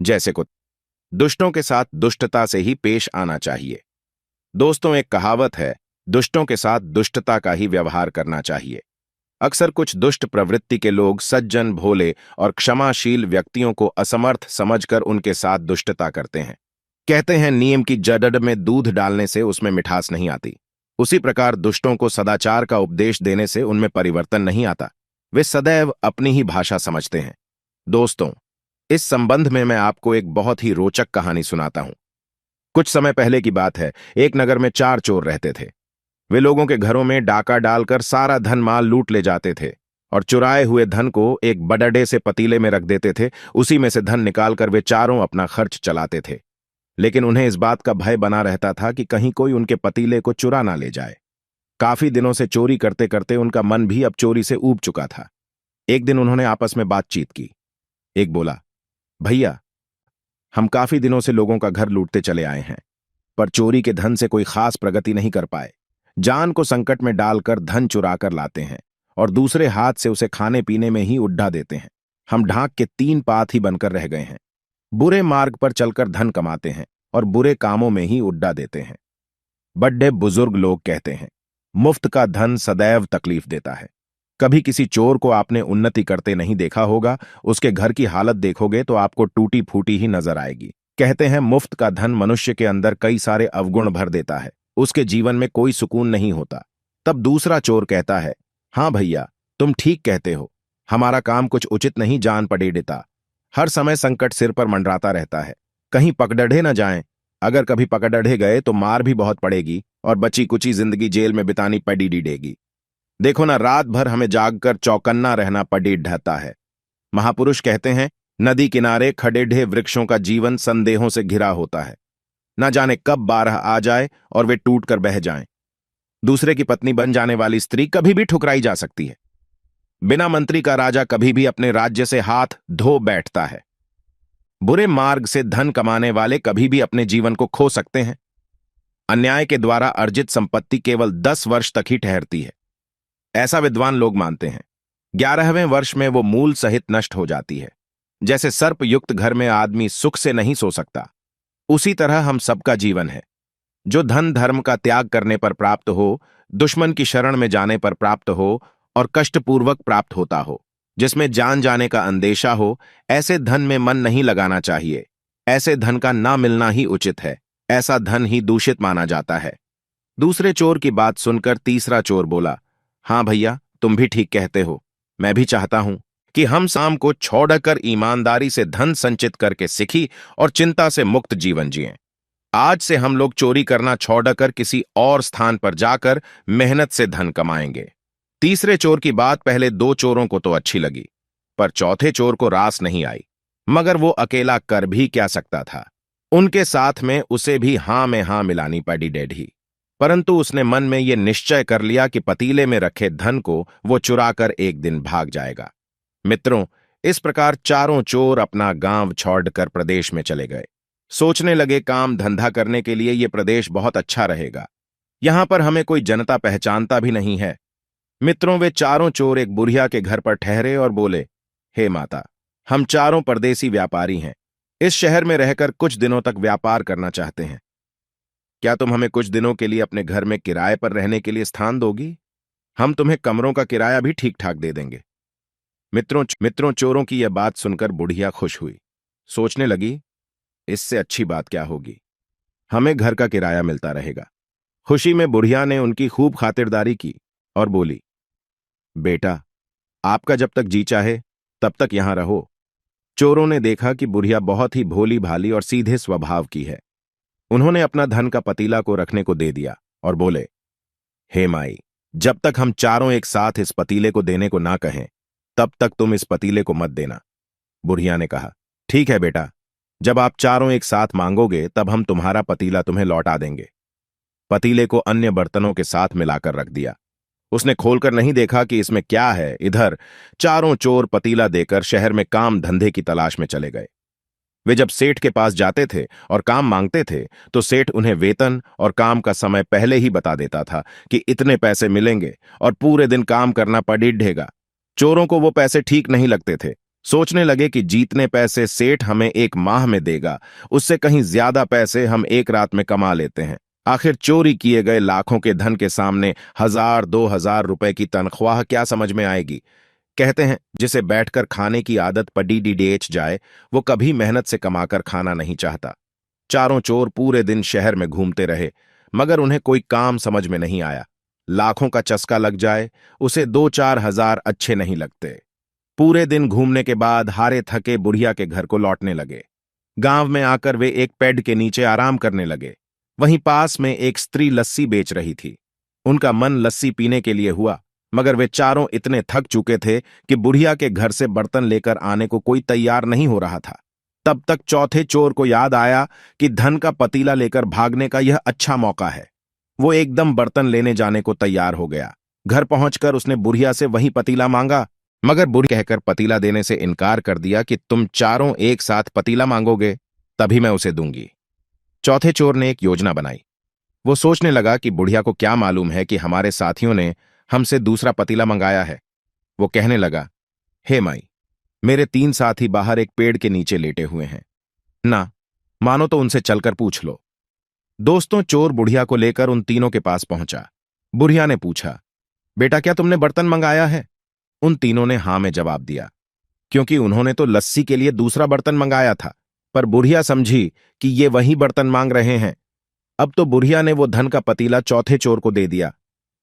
जैसे कुछ दुष्टों के साथ दुष्टता से ही पेश आना चाहिए। दोस्तों, एक कहावत है, दुष्टों के साथ दुष्टता का ही व्यवहार करना चाहिए। अक्सर कुछ दुष्ट प्रवृत्ति के लोग सज्जन, भोले और क्षमाशील व्यक्तियों को असमर्थ समझकर उनके साथ दुष्टता करते हैं। कहते हैं, नियम की जड़ड़ में दूध डालने से उसमें मिठास नहीं आती। उसी प्रकार दुष्टों को सदाचार का उपदेश देने से उनमें परिवर्तन नहीं आता। वे सदैव अपनी ही भाषा समझते हैं। दोस्तों, इस संबंध में मैं आपको एक बहुत ही रोचक कहानी सुनाता हूं। कुछ समय पहले की बात है। एक नगर में 4 चोर रहते थे। वे लोगों के घरों में डाका डालकर सारा धन माल लूट ले जाते थे और चुराए हुए धन को एक बड़े से पतीले में रख देते थे। उसी में से धन निकालकर वे चारों अपना खर्च चलाते थे। लेकिन उन्हें इस बात का भय बना रहता था कि कहीं कोई उनके पतीले को चुरा ना ले जाए। काफी दिनों से चोरी करते करते उनका मन भी अब चोरी से ऊब चुका था। एक दिन उन्होंने आपस में बातचीत की। एक बोला, भैया, हम काफी दिनों से लोगों का घर लूटते चले आए हैं, पर चोरी के धन से कोई खास प्रगति नहीं कर पाए। जान को संकट में डालकर धन चुरा कर लाते हैं और दूसरे हाथ से उसे खाने पीने में ही उड्ढा देते हैं। हम ढांक के 3 पात ही बनकर रह गए हैं। बुरे मार्ग पर चलकर धन कमाते हैं और बुरे कामों में ही उड्ढा देते हैं। बड़े बुजुर्ग लोग कहते हैं, मुफ्त का धन सदैव तकलीफ देता है। कभी किसी चोर को आपने उन्नति करते नहीं देखा होगा। उसके घर की हालत देखोगे तो आपको टूटी फूटी ही नजर आएगी। कहते हैं, मुफ्त का धन मनुष्य के अंदर कई सारे अवगुण भर देता है। उसके जीवन में कोई सुकून नहीं होता। तब दूसरा चोर कहता है, हाँ भैया, तुम ठीक कहते हो। हमारा काम कुछ उचित नहीं जान पड़े देता। हर समय संकट सिर पर मंडराता रहता है। कहीं पकड़े न जाएं। अगर कभी पकड़े गए तो मार भी बहुत पड़ेगी और बची कुची जिंदगी जेल में बितानी पड़ी डीडेगी। देखो ना, रात भर हमें जागकर चौकन्ना रहना पड़ी ढहता है। महापुरुष कहते हैं, नदी किनारे खड़े वृक्षों का जीवन संदेहों से घिरा होता है। न जाने कब बारह आ जाए और वे टूट कर बह जाएं। दूसरे की पत्नी बन जाने वाली स्त्री कभी भी ठुकराई जा सकती है। बिना मंत्री का राजा कभी भी अपने राज्य से हाथ धो बैठता है। बुरे मार्ग से धन कमाने वाले कभी भी अपने जीवन को खो सकते हैं। अन्याय के द्वारा अर्जित संपत्ति केवल 10 वर्ष तक ही ठहरती है, ऐसा विद्वान लोग मानते हैं। 11वें वर्ष में वो मूल सहित नष्ट हो जाती है। जैसे सर्प युक्त घर में आदमी सुख से नहीं सो सकता, उसी तरह हम सबका जीवन है। जो धन धर्म का त्याग करने पर प्राप्त हो, दुश्मन की शरण में जाने पर प्राप्त हो और कष्टपूर्वक प्राप्त होता हो, जिसमें जान जाने का अंदेशा हो, ऐसे धन में मन नहीं लगाना चाहिए। ऐसे धन का ना मिलना ही उचित है। ऐसा धन ही दूषित माना जाता है। दूसरे चोर की बात सुनकर तीसरा चोर बोला, हाँ भैया, तुम भी ठीक कहते हो। मैं भी चाहता हूं कि हम शाम को छोड़कर ईमानदारी से धन संचित करके सीखी और चिंता से मुक्त जीवन जिएं। आज से हम लोग चोरी करना छोड़कर किसी और स्थान पर जाकर मेहनत से धन कमाएंगे। तीसरे चोर की बात पहले 2 चोरों को तो अच्छी लगी, पर चौथे चोर को रास नहीं आई। मगर वो अकेला कर भी क्या सकता था। उनके साथ में उसे भी हां में हां मिलानी पड़ी डेढ़ी। परंतु उसने मन में यह निश्चय कर लिया कि पतीले में रखे धन को वो चुराकर एक दिन भाग जाएगा। मित्रों, इस प्रकार चारों चोर अपना गांव छोड़कर प्रदेश में चले गए। सोचने लगे, काम धंधा करने के लिए यह प्रदेश बहुत अच्छा रहेगा। यहां पर हमें कोई जनता पहचानता भी नहीं है। मित्रों, वे चारों चोर एक बुढ़िया के घर पर ठहरे और बोले, हे माता, हम चारों परदेसी व्यापारी हैं। इस शहर में रहकर कुछ दिनों तक व्यापार करना चाहते हैं। क्या तुम हमें कुछ दिनों के लिए अपने घर में किराए पर रहने के लिए स्थान दोगी? हम तुम्हें कमरों का किराया भी ठीक ठाक दे देंगे। मित्रों, चोरों की यह बात सुनकर बुढ़िया खुश हुई। सोचने लगी, इससे अच्छी बात क्या होगी, हमें घर का किराया मिलता रहेगा। खुशी में बुढ़िया ने उनकी खूब खातिरदारी की और बोली, बेटा, आपका जब तक जी चाहे तब तक यहां रहो। चोरों ने देखा कि बुढ़िया बहुत ही भोली भाली और सीधे स्वभाव की है। उन्होंने अपना धन का पतीला को रखने को दे दिया और बोले, हे माई, जब तक हम चारों एक साथ इस पतीले को देने को ना कहें, तब तक तुम इस पतीले को मत देना। बुढ़िया ने कहा, ठीक है बेटा, जब आप चारों एक साथ मांगोगे तब हम तुम्हारा पतीला तुम्हें लौटा देंगे। पतीले को अन्य बर्तनों के साथ मिलाकर रख दिया। उसने खोलकर नहीं देखा कि इसमें क्या है। इधर चारों चोर पतीला देकर शहर में काम धंधे की तलाश में चले गए। वे जब सेठ के पास जाते थे और काम मांगते थे तो सेठ उन्हें वेतन और काम का समय पहले ही बता देता था कि इतने पैसे मिलेंगे और पूरे दिन काम करना पड़ेगा। चोरों को वो पैसे ठीक नहीं लगते थे, सोचने लगे कि जीतने पैसे सेठ हमें एक माह में देगा, उससे कहीं ज्यादा पैसे हम एक रात में कमा लेते हैं। आखिर चोरी किए गए लाखों के धन के सामने 1000-2000 रुपए की तनख्वाह क्या समझ में आएगी। कहते हैं जिसे बैठकर खाने की आदत पड़ी जाए, वो कभी मेहनत से कमाकर खाना नहीं चाहता। चारों चोर पूरे दिन शहर में घूमते रहे, मगर उन्हें कोई काम समझ में नहीं आया। लाखों का चस्का लग जाए, उसे 2-4 हजार अच्छे नहीं लगते। पूरे दिन घूमने के बाद हारे थके बुढ़िया के घर को लौटने लगे। गांव में आकर वे एक पेड़ के नीचे आराम करने लगे। वहीं पास में एक स्त्री लस्सी बेच रही थी। उनका मन लस्सी पीने के लिए हुआ, मगर वे चारों इतने थक चुके थे कि बुढ़िया के घर से बर्तन लेकर आने को कोई तैयार नहीं हो रहा था। तब तक चौथे चोर को याद आया कि धन का पतीला लेकर भागने का यह अच्छा मौका है। वो एकदम बर्तन लेने जाने को तैयार हो गया। घर पहुंचकर उसने बुढ़िया से वही पतीला मांगा, मगर बुढ़िया कहकर पतीला देने से इनकार कर दिया कि तुम चारों एक साथ पतीला मांगोगे तभी मैं उसे दूंगी। चौथे चोर ने एक योजना बनाई। वो सोचने लगा कि बुढ़िया को क्या मालूम है कि हमारे साथियों ने हमसे दूसरा पतीला मंगाया है। वो कहने लगा, हे माई, मेरे 3 साथी बाहर एक पेड़ के नीचे लेटे हुए हैं ना, मानो तो उनसे चलकर पूछ लो। दोस्तों, चोर बुढ़िया को लेकर उन तीनों के पास पहुंचा। बुढ़िया ने पूछा, बेटा क्या तुमने बर्तन मंगाया है? उन तीनों ने हां में जवाब दिया, क्योंकि उन्होंने तो लस्सी के लिए दूसरा बर्तन मंगाया था। पर बुढ़िया समझी कि ये वही बर्तन मांग रहे हैं। अब तो बुढ़िया ने वो धन का पतीला चौथे चोर को दे दिया।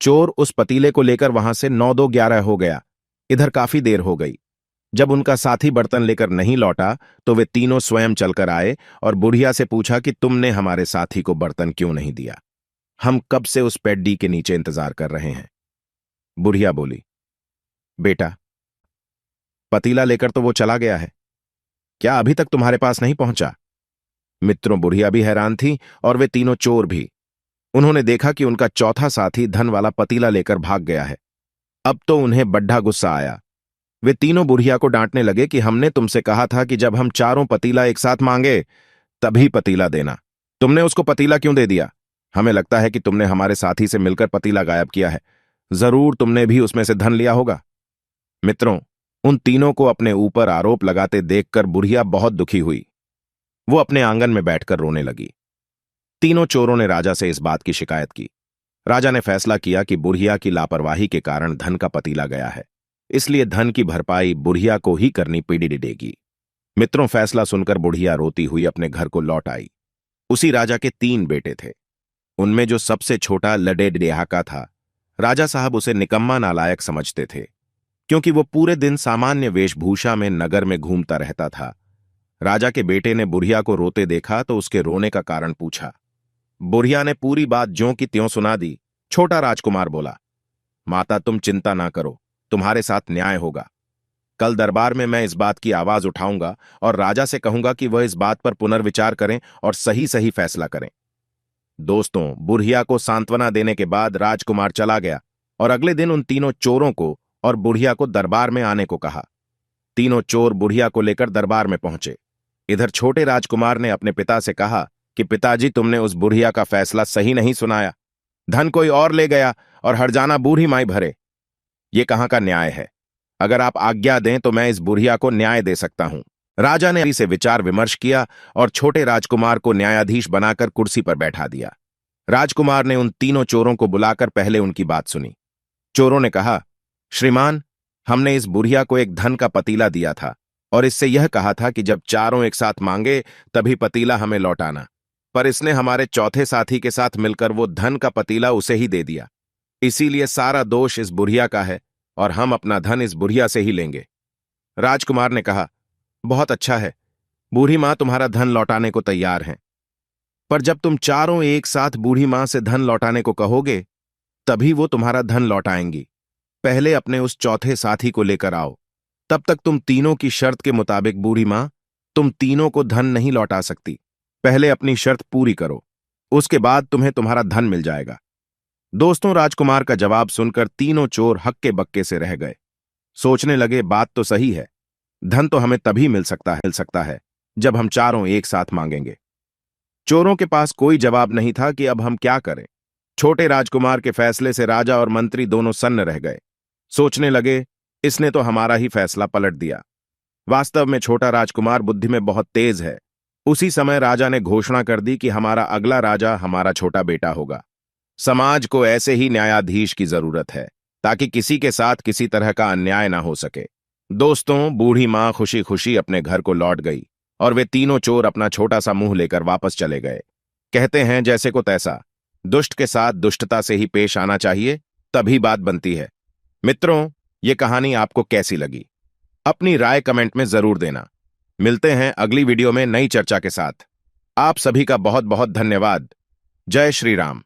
चोर उस पतीले को लेकर वहां से 9-2-11 हो गया। इधर काफी देर हो गई। जब उनका साथी बर्तन लेकर नहीं लौटा तो वे तीनों स्वयं चलकर आए और बुढ़िया से पूछा कि तुमने हमारे साथी को बर्तन क्यों नहीं दिया? हम कब से उस पेड्डी के नीचे इंतजार कर रहे हैं। बुढ़िया बोली, बेटा, पतीला लेकर तो वो चला गया है, क्या अभी तक तुम्हारे पास नहीं पहुंचा? मित्रों, बुढ़िया भी हैरान थी और वे तीनों चोर भी। उन्होंने देखा कि उनका चौथा साथी धन वाला पतीला लेकर भाग गया है। अब तो उन्हें बड्ढा गुस्सा आया। वे तीनों बुढ़िया को डांटने लगे कि हमने तुमसे कहा था कि जब हम चारों पतीला एक साथ मांगे तभी पतीला देना। तुमने उसको पतीला क्यों दे दिया? हमें लगता है कि तुमने हमारे साथी से मिलकर पतीला गायब किया है। जरूर तुमने भी उसमें से धन लिया होगा। मित्रों, उन तीनों को अपने ऊपर आरोप लगाते देखकर बुढ़िया बहुत दुखी हुई। वो अपने आंगन में बैठकर रोने लगी। तीनों चोरों ने राजा से इस बात की शिकायत की। राजा ने फैसला किया कि बुढ़िया की लापरवाही के कारण धन का पतीला गया है, इसलिए धन की भरपाई बुढ़िया को ही करनी पड़ेगी। मित्रों, फैसला सुनकर बुढ़िया रोती हुई अपने घर को लौट आई। उसी राजा के 3 बेटे थे। उनमें जो सबसे छोटा लडेढ़ा का था, राजा साहब उसे निकम्मा नालायक समझते थे, क्योंकि वो पूरे दिन सामान्य वेशभूषा में नगर में घूमता रहता था। राजा के बेटे ने बुढ़िया को रोते देखा तो उसके रोने का कारण पूछा। बुढ़िया ने पूरी बात ज्यों की त्यों सुना दी। छोटा राजकुमार बोला, माता तुम चिंता ना करो, तुम्हारे साथ न्याय होगा। कल दरबार में मैं इस बात की आवाज उठाऊंगा और राजा से कहूंगा कि वह इस बात पर पुनर्विचार करें और सही सही फैसला करें। दोस्तों, बुढ़िया को सांत्वना देने के बाद राजकुमार चला गया और अगले दिन उन तीनों चोरों को और बुढ़िया को दरबार में आने को कहा। तीनों चोर बुढ़िया को लेकर दरबार में पहुंचे। इधर छोटे राजकुमार ने अपने पिता से कहा कि पिताजी, तुमने उस बुढ़िया का फैसला सही नहीं सुनाया। धन कोई और ले गया और हर्जाना बूढ़ी माई भरे। ये कहां का न्याय है? अगर आप आज्ञा दें तो मैं इस बुढ़िया को न्याय दे सकता हूं। राजा ने इसे विचार विमर्श किया और छोटे राजकुमार को न्यायाधीश बनाकर कुर्सी पर बैठा दिया। राजकुमार ने उन तीनों चोरों को बुलाकर पहले उनकी बात सुनी। चोरों ने कहा, श्रीमान, हमने इस बुढ़िया को एक धन का पतीला दिया था और इससे यह कहा था कि जब चारों एक साथ मांगे तभी पतीला हमें लौटाना, पर इसने हमारे चौथे साथी के साथ मिलकर वो धन का पतीला उसे ही दे दिया। इसीलिए सारा दोष इस बुढ़िया का है और हम अपना धन इस बुढ़िया से ही लेंगे। राजकुमार ने कहा, बहुत अच्छा है, बूढ़ी मां तुम्हारा धन लौटाने को तैयार हैं, पर जब तुम चारों एक साथ बूढ़ी मां से धन लौटाने को कहोगे तभी वो तुम्हारा धन लौटाएंगी। पहले अपने उस चौथे साथी को लेकर आओ, तब तक तुम तीनों की शर्त के मुताबिक बूढ़ी मां तुम तीनों को धन नहीं लौटा सकती। पहले अपनी शर्त पूरी करो, उसके बाद तुम्हें तुम्हारा धन मिल जाएगा। दोस्तों, राजकुमार का जवाब सुनकर तीनों चोर हक्के बक्के से रह गए। सोचने लगे, बात तो सही है, धन तो हमें तभी मिल सकता है जब हम चारों एक साथ मांगेंगे। चोरों के पास कोई जवाब नहीं था कि अब हम क्या करें। छोटे राजकुमार के फैसले से राजा और मंत्री दोनों सन्न रह गए। सोचने लगे, इसने तो हमारा ही फैसला पलट दिया। वास्तव में छोटा राजकुमार बुद्धि में बहुत तेज है। उसी समय राजा ने घोषणा कर दी कि हमारा अगला राजा हमारा छोटा बेटा होगा। समाज को ऐसे ही न्यायाधीश की जरूरत है ताकि किसी के साथ किसी तरह का अन्याय ना हो सके। दोस्तों, बूढ़ी मां खुशी खुशी अपने घर को लौट गई और वे तीनों चोर अपना छोटा सा मुंह लेकर वापस चले गए। कहते हैं जैसे को तैसा, दुष्ट के साथ दुष्टता से ही पेश आना चाहिए, तभी बात बनती है। मित्रों, ये कहानी आपको कैसी लगी? अपनी राय कमेंट में जरूर देना। मिलते हैं अगली वीडियो में नई चर्चा के साथ। आप सभी का बहुत बहुत धन्यवाद। जय श्री राम।